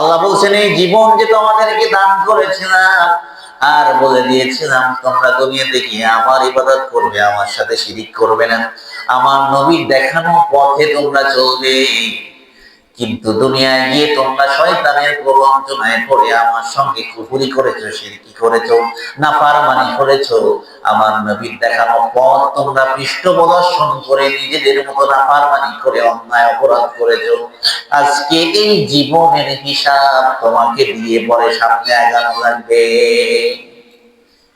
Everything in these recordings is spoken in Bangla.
আল্লাহ বলছেন এই জীবন যে তোমাদেরকে দান করেছিলাম আর বলে দিয়েছিলাম তোমরা দুনিয়াতে গিয়ে আমার ইবাদত করবে, আমার সাথে শিরিক করবে না, আমার নবীর দেখানো পথে তোমরা চলবে। কিন্তু দুনিয়ায় গিয়ে তোমরা শয়তানের প্রবঞ্চনায় পড়ে আমার সঙ্গে কুফরি করেছো, শিরকি করেছো, নাফরমানি করেছো। আমার নবীর দেখানো পথ তোমরা পৃষ্ঠপ্রদর্শন করে নিজেদের মতো নাফরমানি করে অন্যায় অপরাধ করেছো। আজকে এই জীবনের হিসাব তোমাকে দিয়ে পরে সামনে আগানো লাগবে।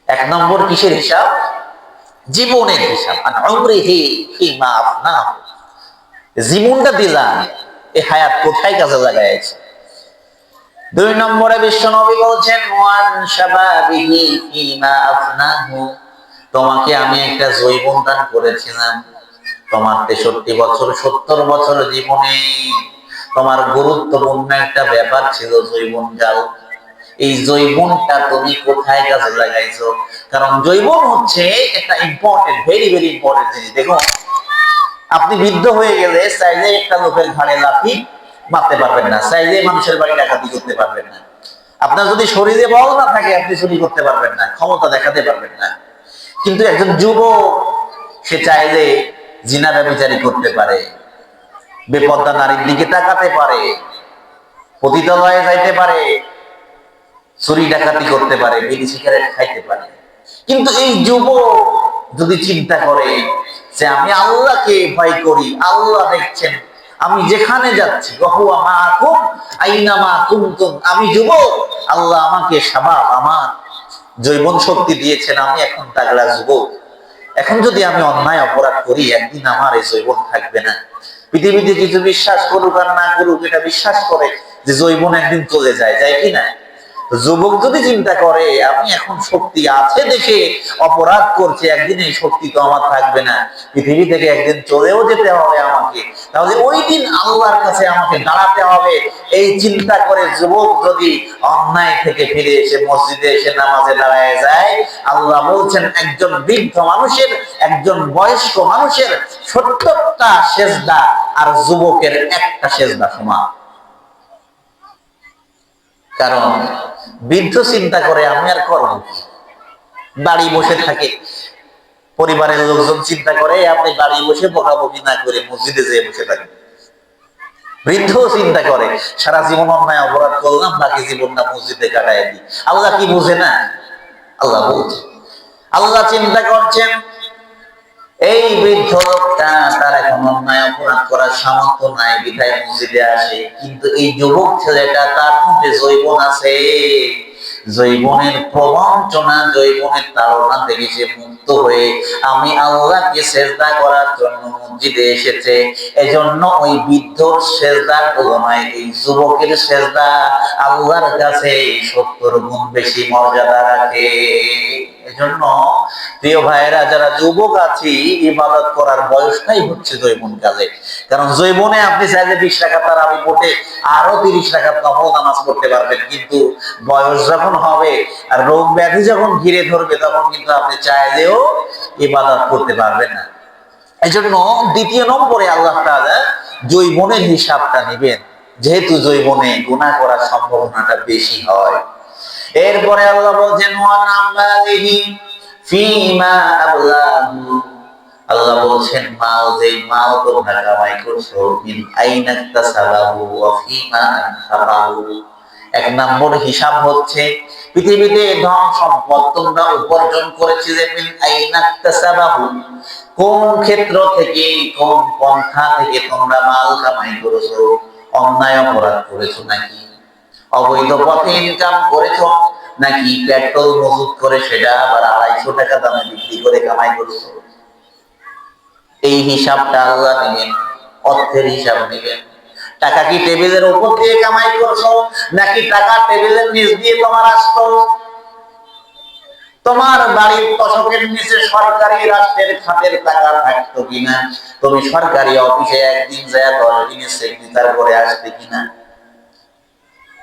এক নম্বর কিসের হিসাব? জীবনের হিসাব। আর উমরিহি ফিমা আফনাহু, জীবনটা দিলাম, এই হায়াত কোথায় কাজে লাগাইছে। দুই নম্বরে বিশ্বনবী বলছেন ওয়ান শাবাবিহি ফিমা আফনাহু, তোমাকে আমি একটা যৌবন দান করেছিলাম। তোমার 63 বছর 70 বছর জীবনে তোমার গুরুত্বপূর্ণ একটা ব্যাপার ছিল যৌবনকাল। এই যৌবনটা তুমি কোথায় কাজে লাগাইছো? কারণ যৌবন হচ্ছে একটা ইম্পর্টেন্ট, ভেরি ভেরি ইম্পর্টেন্ট জিনিস। দেখো, আপনি বৃদ্ধ হয়ে গেলে চাইলে একটা লোকের ঘাড়ে লাথি মারতে পারবেন না, চাইলে মানুষের বাড়ি ডাকাতি করতে পারবেন না। আপনার যদি শরীরে বল না থাকে আপনি চুরি করতে পারবেন না, ক্ষমতা দেখাতে পারবেন না। কিন্তু একজন যুবক সে চাইলে জিনা ব্যভিচারী করতে পারে, বেপর্দা নারীর দিকে তাকাতে পারে, পতিতালয়ে যাইতে পারে, চুরি ডাকাতি করতে পারে, বিড়ি সিগারেট খাইতে পারে। কিন্তু এই যুবক যদি চিন্তা করে যে আমি আল্লাহকে ভয় করি, আল্লাহ দেখছেন আমি যেখানে যাচ্ছি, আমি যুবক, আল্লাহ আমাকে শাবাব, আমার যৌবন শক্তি দিয়েছেন, আমি এখন তাগড়া যুবক। এখন যদি আমি অন্যায় অপরাধ করি একদিন আমার এই যৌবন থাকবে না। পৃথিবীতে কিছু বিশ্বাস করুক আর না করুক, এটা বিশ্বাস করে যে যৌবন একদিন চলে যায়, যায় কি না? যুবক যদি চিন্তা করে আমি এখন শক্তি আছে দেখে অপরাধ করছে, একদিন এই শক্তি তো আমার থাকবে না, পৃথিবী থেকে একদিন চলেও যেতে হবে আমাকে, তাহলে ওই দিন আল্লাহর কাছে আমাকে দাঁড়াতে হবে। এই চিন্তা করে যুবক যদি অন্যায় থেকে ফিরে এসে মসজিদে এসে নামাজে দাঁড়ায় যায়, আল্লাহ বলছেন একজন বৃদ্ধ মানুষের, একজন বয়স্ক মানুষের 70টা সেজদা আর যুবকের একটা সেজদা সমান। কারণ বৃদ্ধ চিন্তা করে আমি আর করব কি, বাড়ি বসে থাকে। পরিবারের লোকজন চিন্তা করে আপনি বাড়ি বসে বকাবকি না করে মসজিদে যেয়ে বসে থাকেন। বৃদ্ধ চিন্তা করে সারা জীবন অন্যায় অপরাধ করলাম, বাকি জীবনটা মসজিদে কাটাই দিই। আল্লাহ কি বুঝে না? আল্লাহ বুঝে। আল্লাহ চিন্তা করছেন এই বৃদ্ধ লোকটা তার এখন অন্যায় অপরাধ করার সামর্থ্য নাই, বিধায় মসজিদে আসে। কিন্তু এই যুবক ছেলেটা তার মধ্যে যৌবন আছে, যৌবনের প্রবঞ্চনা, যৌবনের তাড়না থেকে সে মুক্ত হয়ে আমি আল্লাহকে সেজদা করার জন্য মসজিদে এসেছে। এজন্য ওই বৃদ্ধর সেজদার তুলনায় এই যুবকের সেজদা আল্লাহর কাছে 70 গুণ বেশি মর্যাদা রাখে। এজন্য প্রিয় ভাইয়েরা, যারা যুবক আছি, ইবাদত করার বয়সটাই হচ্ছে যৌবন কালে। কারণ যৌবনে আপনি চাইলে 20 রাকাত তারাবি পড়ে আরো 30 রাকাত নফল নামাজ পড়তে পারবেন, কিন্তু বয়স যখন হবে আর রোগ ব্যাধি যখন ঘিরে ধরবে তখন কিন্তু আপনি চাইলেও ইবাদত করতে পারবেন না। এজন্য দ্বিতীয় নম্বরে আল্লাহ তাআলা যৌবনের হিসাবটা নেবেন, যেহেতু যৌবনে গুনাহ করার সম্ভাবনাটা বেশি হয়। এরপরে আল্লাহ বলছেন আল্লাহ বলছেন মাল, যে মাল তোমরা কামাই করছো, মিন আইনা তাসাবাহু ওয়া ফিমা আনফাকাহু। এক নম্বর হিসাব হচ্ছে পৃথিবীতে ধন সম্পদ তোমরা উপার্জন করেছিলে, মিন আইনা তাসাবাহু, কোন ক্ষেত্র থেকে, কোন পন্থা থেকে তোমরা মাল কামাই করেছো? অন্যায় অপরাধ করেছো নাকি? অবৈধ পথে ইনকাম করেছো নাকি পেট্রোল মজুত করে সেটা আবার 250 টাকা দামে বিক্রি করে কামাই করেছো? এই হিসাবটা আল্লাহ নেবেন, অর্থের হিসাব নেবেন। টাকা কি টেবিলের উপর দিয়ে কামাই করছো নাকি টাকা টেবিলের নিচ দিয়ে তোমার আসতো? তোমার বাড়ির তোষকের নিচে সরকারি রাষ্ট্রের খাতের টাকা থাকতো কিনা? তুমি সরকারি অফিসে একদিন যায় 10 দিনের সিগনেচার করে আসতে কিনা?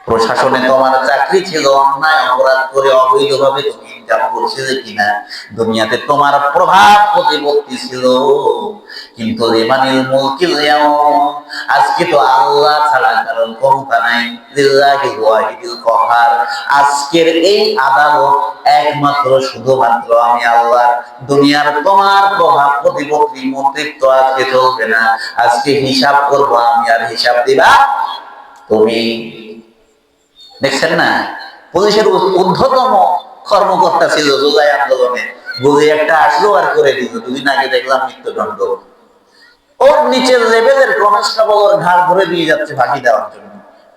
প্রশাসনে তোমার চাকরি ছিল, অন্যায় অপরাধ করে অবৈধভাবে তুমি ইনকাম করছিলে কিনা, দুনিয়াতে তোমার প্রভাব প্রতিপত্তি ছিল, কিন্তু লিমানিল মুলকিল ইয়াউম, আজকে তো আল্লাহ ছাড়া কারণ ক্ষমতা নাই, লিল্লাহিল ওয়াহিদিল কহার, আজকের এই আদালত একমাত্র শুধুমাত্র আমি আল্লাহ। দুনিয়ার তোমার প্রভাব প্রতিপত্তি মন্ত্রিত্ব আজকে চলবে না, আজকে হিসাব করবো আমি আর হিসাব দিবা তুমি। দেখছেন না, পুলিশের ঊর্ধ্বতম কর্মকর্তা ছিল জুলাই আন্দোলনে, গুলি একটা আসলো আর করে দিল, দুদিন আগে দেখলাম মৃত্যুদণ্ড। ওর নিচের লেভেলের কনস্টেবল ওর ঘাড় ধরে দিয়ে যাচ্ছে ফাঁকি দেওয়ার জন্য,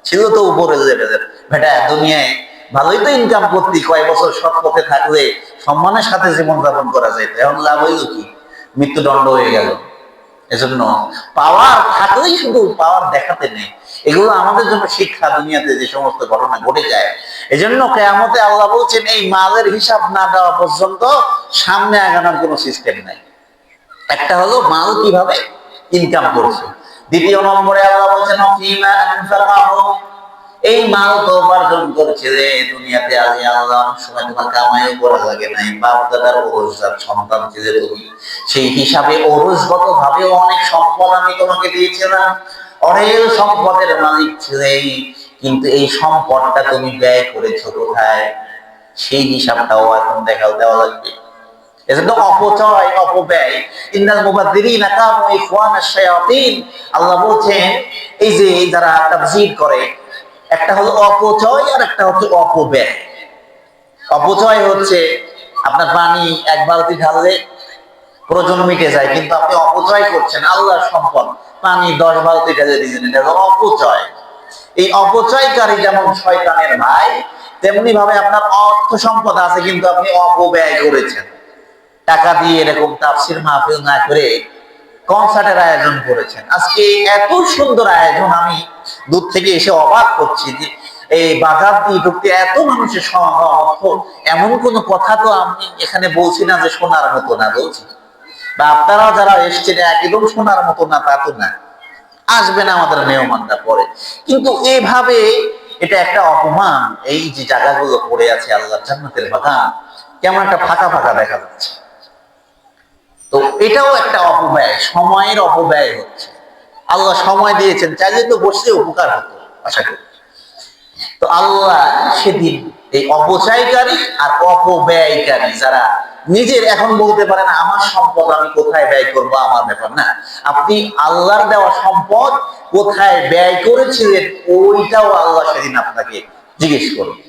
ছিল তো উপরের লেভেলের। বেটা দুনিয়ায় ভালোই তো ইনকাম করতি, কয় বছর সৎ পথে থাকলে সম্মানের সাথে জীবনযাপন করা যেত, এখন লাভ হইল কি, মৃত্যুদণ্ড হয়ে গেল। এজন্য পাওয়ার থাকলেই শুধু পাওয়ার দেখাতে নেই, এগুলো আমাদের জন্য শিক্ষা। দুনিয়াতে যে সমস্ত ঘটনা ঘটে যায়, এজন্য কিয়ামতে আল্লাহ বলছেন এই মালের হিসাব না দেওয়া পর্যন্ত সামনে আগানোর কোনো সিস্টেম নাই। একটা হলো মাল কিভাবে ইনকাম করছে, দ্বিতীয় নম্বরে আল্লাহ বলছেন ফিমা আনফাকাহু, এই মাল তো উপার্জন করছে রে দুনিয়াতে। আজ আল্লাহ অনেক সময় তোমার কামাইও করা লাগে নাই, বাপ দাদার ওরসজাত সন্তান ছিলে তুমি, সেই হিসাবে ওরসগত ভাবেও অনেক সম্পদ আমি তোমাকে দিয়েছিলাম, অনেক সম্পদের মালিক ছিলে, কিন্তু এই সম্পদটা তুমি ব্যয় করেছো কোথায়, সেই হিসাবটাও এখন দেওয়া লাগবে। এজন্য অপচয় অপব্যয়, ইন্নাল মুবাযযিরিনা কানু ইখওয়ানাশ শায়াতিন, আল্লাহ বলছেন এই যে যারা তাবযীর করে, একটা হলো অপচয় আর একটা হচ্ছে অপব্যয়। অপচয় হচ্ছে আপনার পানি এক বালতি ঢাললে প্রয়োজন মিটে যায়, কিন্তু আপনি অপচয় করছেন আল্লাহর সম্পদ, পানি 10 বালতি ঢেলে দিয়েছেন, এটা হলো অপচয়। এই অপচয়কারী যেমন শয়তানের ভাই, তেমনি ভাবে আপনার অর্থ সম্পদ আছে কিন্তু আপনি অপব্যয় করেছেন। টাকা দিয়ে এরকম তাফসির মাহফিল না করে কনসার্টের আয়োজন করেছেন। আজকে এত সুন্দর আয়োজন, আমি দূর থেকে এসে অবাক হচ্ছি যে এই বাজার দিয়ে ঢুকতে এত মানুষের সমাগম, এমন কোন কথা তো আমি এখানে বলছি না যে শোনার মতো না, বলছি বা আপনারাও যারা এসছেন একদম শোনার মতো না তা তো না, আসবেন আমাদের মেহমানরা পরে, কিন্তু এভাবে এটা একটা অপমান। এই যে জায়গাগুলো পড়ে আছে আল্লাহর জান্নাতের বাগান, কেমন একটা ফাঁকা ফাঁকা দেখা যাচ্ছে, তো এটাও একটা অপব্যয়, সময়ের অপব্যয় হচ্ছে। আল্লাহ সময় দিয়েছেন, চাইলে তো বসলে উপকার হতো আশা করি। তো আল্লাহ সেদিন এই অপচয়কারী আর অপব্যয়কারী যারা নিজের এখন বলতে পারে না আমার সম্পদ আমি কোথায় ব্যয় করবো, আমার ব্যাপার না, আপনি আল্লাহর দেওয়া সম্পদ কোথায় ব্যয় করেছিলেন ওইটাও আল্লাহ সেদিন আপনাকে জিজ্ঞেস করবে।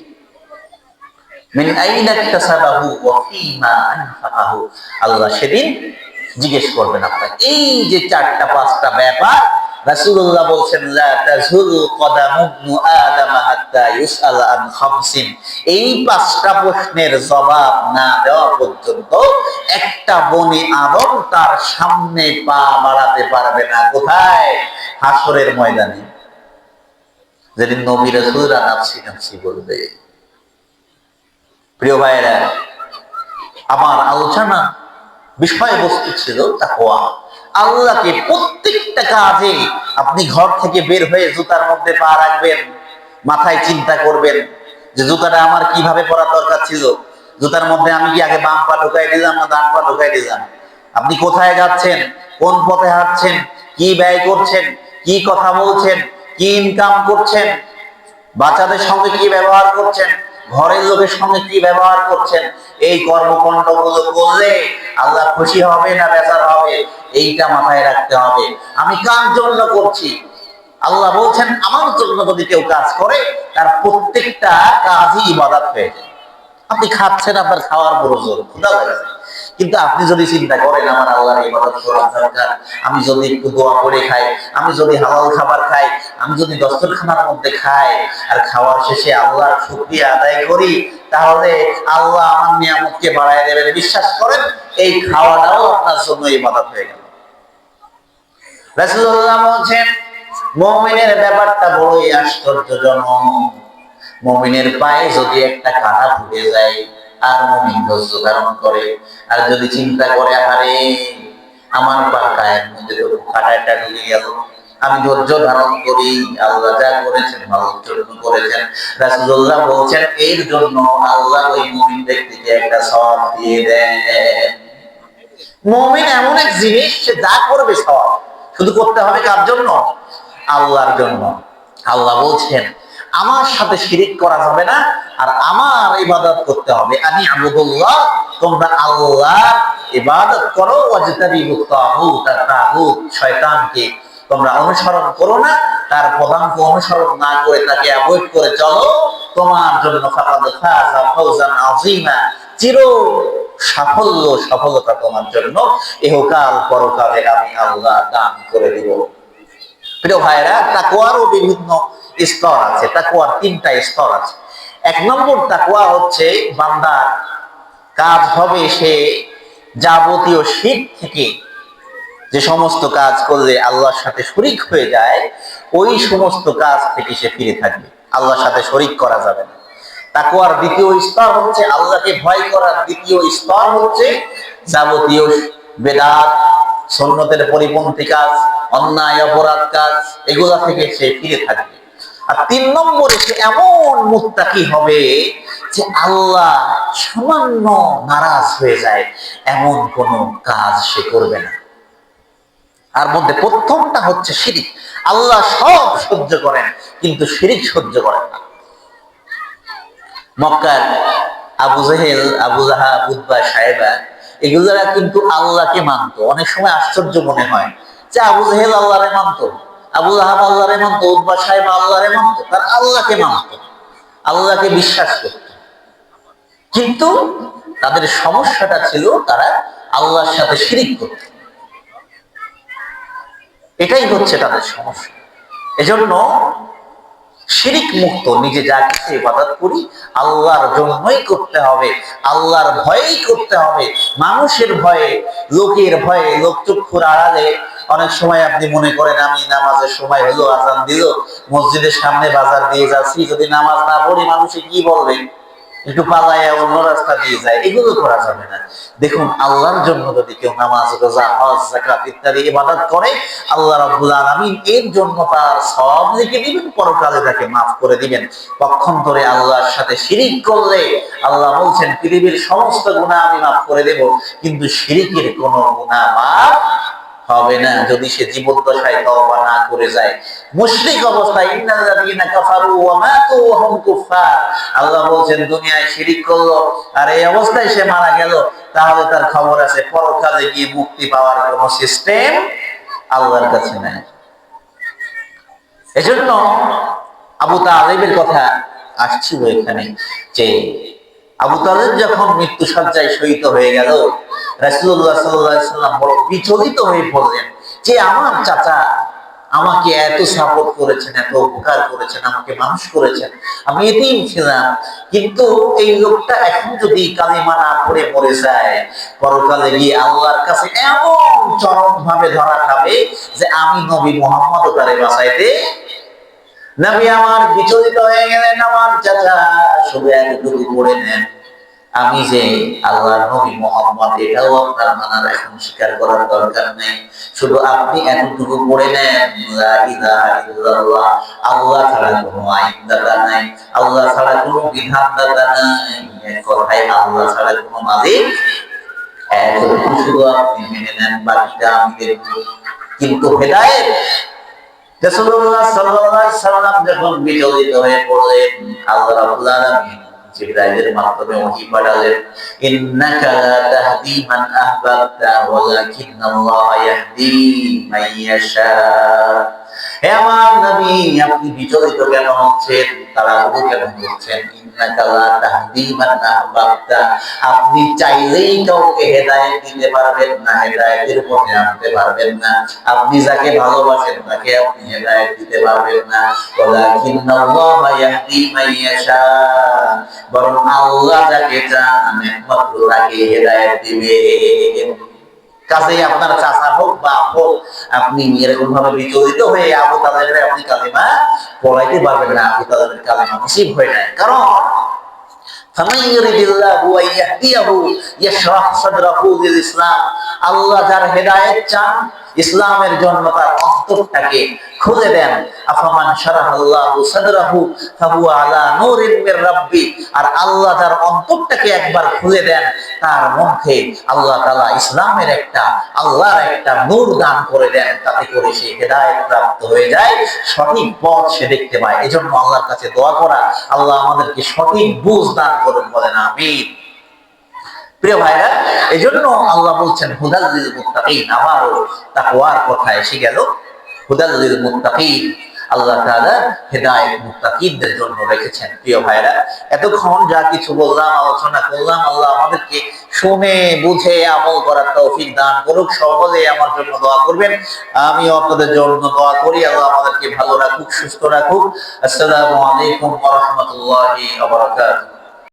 আল্লাহ সেদিন জিজ্ঞেস করবেন আপনাকে। এই যে 4-5টা ব্যাপার রাসূলুল্লাহ বলছেন লা তাযুলু কদামু ইবনু আদম হাত্তা ইউসআল আন খামসিন, এই 5টা প্রশ্নের জবাব না দেওয়া পর্যন্ত একটা বনি আদম তার সামনে পা বাড়াতে পারবে না। কোথায়? হাসরের ময়দানে, যেদিন নবী রাসূলরা নাফসি নাফসি বলবে। প্রিয় ভাইরা, আমার আলোচনা বিষয়বস্তু ছিল তাকওয়া। আল্লাহকে প্রত্যেকটা কাজে আপনি ঘর থেকে বের হয়ে জুতার মধ্যে পা রাখবেন, মাথায় চিন্তা করবেন যে জুতাটা আমার কিভাবে পরার দরকার ছিল, জুতার মধ্যে আমি কি আগে বাম পা ঢুকাই দিলাম না ডান পা ঢুকাই দিলাম। আপনি কোথায় যাচ্ছেন, কোন পথে হাঁটছেন, কি ব্যয় করছেন, কি কথা বলছেন, কি ইনকাম করছেন, বাচ্চাদের সঙ্গে কি ব্যবহার করছেন, ঘরের লোকের সঙ্গে কি ব্যবহার করছেন, এই কর্মকাণ্ড গুলো করলে আল্লাহ খুশি হবে না বেজার হবে, এইটা মাথায় রাখতে হবে। আমি কার জন্য করছি? আল্লাহ বলছেন আমার জন্য যদি কেউ কাজ করে তার প্রত্যেকটা কাজই ইবাদত হয়ে যায়। আপনি খাচ্ছেন, আপনার খাওয়ার প্রয়োজন, ক্ষুধা লাগছে, কিন্তু আপনি যদি চিন্তা করেন আমার আল্লাহর ইবাদত করা দরকার, আমি যদি একটু দোয়া করে খাই, আমি যদি হালাল খাবার খাই, আমি যদি দস্তরখানার মধ্যে খাই আর খাওয়ার শেষে আল্লাহর শুকরিয়া আদায় করি, তাহলে আল্লাহ আমার নিয়ামতকে বাড়ায় দেবেন। বিশ্বাস করেন এই খাওয়াটাও আপনার জন্য ইবাদত হয়ে গেল। রাসূলুল্লাহ বলেন মুমিনের ব্যাপারটা বড়ই আশ্চর্যজনক। মুমিনের পায়ে যদি একটা কাঁটা ফুটে যায় আর মুমিন ধৈর্য ধারণ করে, আর যদি চিন্তা করে আরে আমার পায়ের মধ্যে তো কাঁটাটা ঢুকে গেল, আমি ধৈর্য ধারণ করি। আল্লাহ যা করেছেন ভালোর জন্য করেছেন। রাসূলুল্লাহ বলছেন এর জন্য আল্লাহ ওই মুমিন ব্যক্তিকে একটা সওয়াব দিয়ে দেন। মুমিন এমন এক জিনিস, সে যা করবে সওয়াব। শুধু করতে হবে কার জন্য? আল্লাহর জন্য। আল্লাহ বলছেন আমার সাথে শিরিক করা যাবে না, আর আমার ইবাদত করতে হবে। আমি আবুদুল্লাহ, তোমরা আল্লাহর ইবাদত করো। ওয়াজতানিবুত তাগুত, তাগুত শয়তানকে তোমরা অনুসরণ করো না, তার পদাঙ্ক অনুসরণ না করে তাকে অ্যাভয়েড করে চলো। তোমার জন্য ফাকাদ ফাযা ফাওজান আযীমা, চির সাফল্য, সফলতা তোমার জন্য ইহকাল পরকালে আমি আল্লাহ দান করে দিব। প্রিয় ভাইরা, তাকওয়ারও বিভিন্ন স্তর আছে। তাকওয়ার তিনটা স্তর আছে। এক নম্বর তাকওয়া হচ্ছে বান্দার কাজ হবে সে যাবতীয় শিরক থেকে, যে সমস্ত কাজ করলে আল্লাহর সাথে শরীক হয়ে যায় ওই সমস্ত কাজ থেকে সে ফিরে থাকবে। আল্লাহর সাথে শরীক করা যাবে না। তাকওয়ার দ্বিতীয় স্তর হচ্ছে, আল্লাহকে ভয় করার দ্বিতীয় স্তর হচ্ছে যাবতীয় বেদাত, সুন্নতের পরিপন্থী কাজ, অন্যায় অপরাধ কাজ, এগুলা থেকে সে ফিরে থাকবে। আর তিন নম্বরে সে এমন মুত্তাকি হবে যে আল্লাহ সামান্য নারাজ হয়ে যায় এমন কোন কাজ সে করবে না। আর মধ্যে প্রথমটা হচ্ছে শিরিক। আল্লাহ সব সহ্য করেন কিন্তু শিরিক সহ্য করেন না। মক্কার আবু জেহেল, আবু লাহাব, উতবা, সাইবা এগুলারা কিন্তু আল্লাহকে মানতো। অনেক সময় আশ্চর্য মনে হয় যে আবু জেহেল আল্লাহরে মানতো, আবু লাহাব আল্লাহরে মানতো, উতবা, সাইবা আল্লাহরে মানতো, তারা আল্লাহকে মানতো, আল্লাহকে বিশ্বাস করত। কিন্তু তাদের সমস্যাটা ছিল তারা আল্লাহর সাথে শিরিক করত। এটাই হচ্ছে তাদের সমস্যা। এজন্য শিরিক মুক্ত নিজে যা কিছু ইবাদত করি আল্লাহর জন্যই করতে হবে, আল্লাহর ভয়েই করতে হবে। মানুষের ভয়ে, লোকের ভয়ে, লোকচক্ষুর আড়ালে অনেক সময় আপনি মনে করেন আমি নামাজের সময় হলো, আজান দিল, মসজিদের সামনে বাজার দিয়ে যাচ্ছি, যদি নামাজ না পড়ি মানুষে কি বলবে, একটু পালাইয়া অন্য রাস্তা দিয়ে যায়, এগুলো করা যাবে না। দেখুন, আল্লাহর জন্য যদি কেউ নামাজ, রোজা, হজ, যাকাত ইত্যাদি ইবাদত করে আল্লাহ রাব্বুল আলামিন এর জন্য তার সওয়াব লিখে দিবেন, পরকালে তাকে মাফ করে দিবেন। পক্ষান্তরে আল্লাহর সাথে শিরিক করলে আল্লাহ বলছেন পৃথিবীর সমস্ত গুনাহ আমি মাফ করে দেব, কিন্তু শিরিকের কোনো গুনাহ মাফ হবে না যদি সে জীবদ্দশায় তওবা না করে যায়। মুশরিক অবস্থায় ইন্নাল্লাযীনা কাফারু ওয়া মাতু ওয়া হুম কুফার, আল্লাহ বলেন দুনিয়ায় শিরিক করলো আর এই অবস্থায় সে মারা গেল, তাহলে তার খবর আছে পরকালে গিয়ে মুক্তি পাওয়ার কোনো সিস্টেম আল্লাহর কাছে নাই। এজন্য আবু তালেবের কথা আসছিল এখানে, যে আবু তালেব যখন মৃত্যু সজ্জায় শহীদ হয়ে গেল, রাসূলুল্লাহ সাল্লাল্লাহু আলাইহি ওয়াসাল্লাম বড় বিচলিত হয়ে পড়লেন যে আমার চাচা আমাকে এত সাপোর্ট করেছেন, এত উপকার করেছেন, আমাকে মানুষ করেছেন, আমি এতিম ছিলাম, কিন্তু এই লোকটা এখন যদি কালিমা না পড়ে মরে যায় পরকালে গিয়ে আল্লাহর কাছে এমন চরম ভাবে ধরা খাবে যে আমি নবী মুহাম্মদ তারে বাঁচাইতে। নবী আমার বিচলিত হয়ে গেলেন, আমার চাচা শুধু এতটুকু পড়ে নেন, আমি যে আল্লাহর নবী মুহাম্মদ এটাও আপনার মানার এখন স্বীকার করার দরকার নেই, শুধু আপনি এতটুকু পড়ে নেন লা ইলাহা ইল্লাল্লাহ, আল্লাহ ছাড়া কোনো আইনদাতা নাই, আল্লাহ ছাড়া কোনো বিধানদাতা নাই, এক কথায় আল্লাহ ছাড়া কোনো মালিক, এতটুকু শুধু আপনি মেনে নেন, বাকিটা আমি দেখব। কিন্তু হেদায়েত, রাসূলুল্লাহ সাল্লাল্লাহু আলাইহি সাল্লাম যখন বিচলিত হয়ে পড়লেন, আল্লাহ রাব্বুল আলামিন জিবরাইলের মাধ্যমে ওহী পাঠালেন, ইন্নাকা লা তাহদি মান আহবাবতা ওয়ালাকিন্নাল্লাহ ইয়াহদি মান ইয়াশা। হে আমার নবী, আপনি বিচলিত কেন হচ্ছেন, তাড়াহুড়ো কেন করছেন? ইন্নাকা লা তাহদি মান আহবাবতা, আপনি চাইলেই কাউকে হেদায়েত দিতে পারবেন না, হেদায়েতের পথে আনতে পারবেন না। আপনি যাকে ভালোবাসেন তাকে আপনি হেদায়েত দিতে পারবেন না। ওয়ালাকিন্নাল্লাহ ইয়াহদি মান ইয়াশা, বরং আল্লাহ যাকে চান একমাত্র তাকে হেদায়েত দিবেন। কাজেই আপনার চাচা হোক বা হোক, আপনি এরকম ভাবে বিচলিত হয়ে আবু তালেবের আপনি কালিমা পড়াইতে পারবেন না। আবু তালেবের কালিমা নসিব হয় নাই, কারণ ফামান ইউরিদিল্লাহু আন ইয়াহদিয়াহু ইয়াশরাহ সাদরাহু লিল ইসলাম, আল্লাহ যার হেদায়েত চান ইসলামের জন্য তার অন্তরটাকে খুলে দেন। আফামান শারাহাল্লাহু সাদরাহু ফাহুয়া আলা নূরিন মির রাব্বি, আর আল্লাহ যার অন্তরটাকে একবার খুলে দেন তার মধ্যে আল্লাহ তাআলা ইসলামের আল্লাহর একটা নূর দান করে দেন, তাতে করে সে হেদায়েত প্রাপ্ত হয়ে যায়, সঠিক পথ সে দেখতে পায়। এজন্য আল্লাহর কাছে দোয়া করা, আল্লাহ আমাদেরকে সঠিক বুঝ দান করুন, বলেন আমিন। প্রিয় ভাইরা, এজন্য আল্লাহ বলছেন হুদাল লিল মুত্তাকিন, আবারও তাকওয়ার কথা এসে গেল। হুদাল লিল মুত্তাকিন, আল্লাহ তাআলা হেদায়েত মুত্তাকিনদের জন্য রেখেছেন। প্রিয় ভাইরা, এতক্ষণ যা কিছু বললাম, আলোচনা করলাম, আল্লাহ আমাদেরকে শুনে বুঝে আমল করার তৌফিক দান করুক। সকলে আমার জন্য দোয়া করবেন, আমিও আপনাদের জন্য দোয়া করি। আল্লাহ আমাদেরকে ভালো রাখুক, সুস্থ রাখুক। আসসালামু আলাইকুম ওয়া রাহমাতুল্লাহি ওয়া বারাকাতুহু।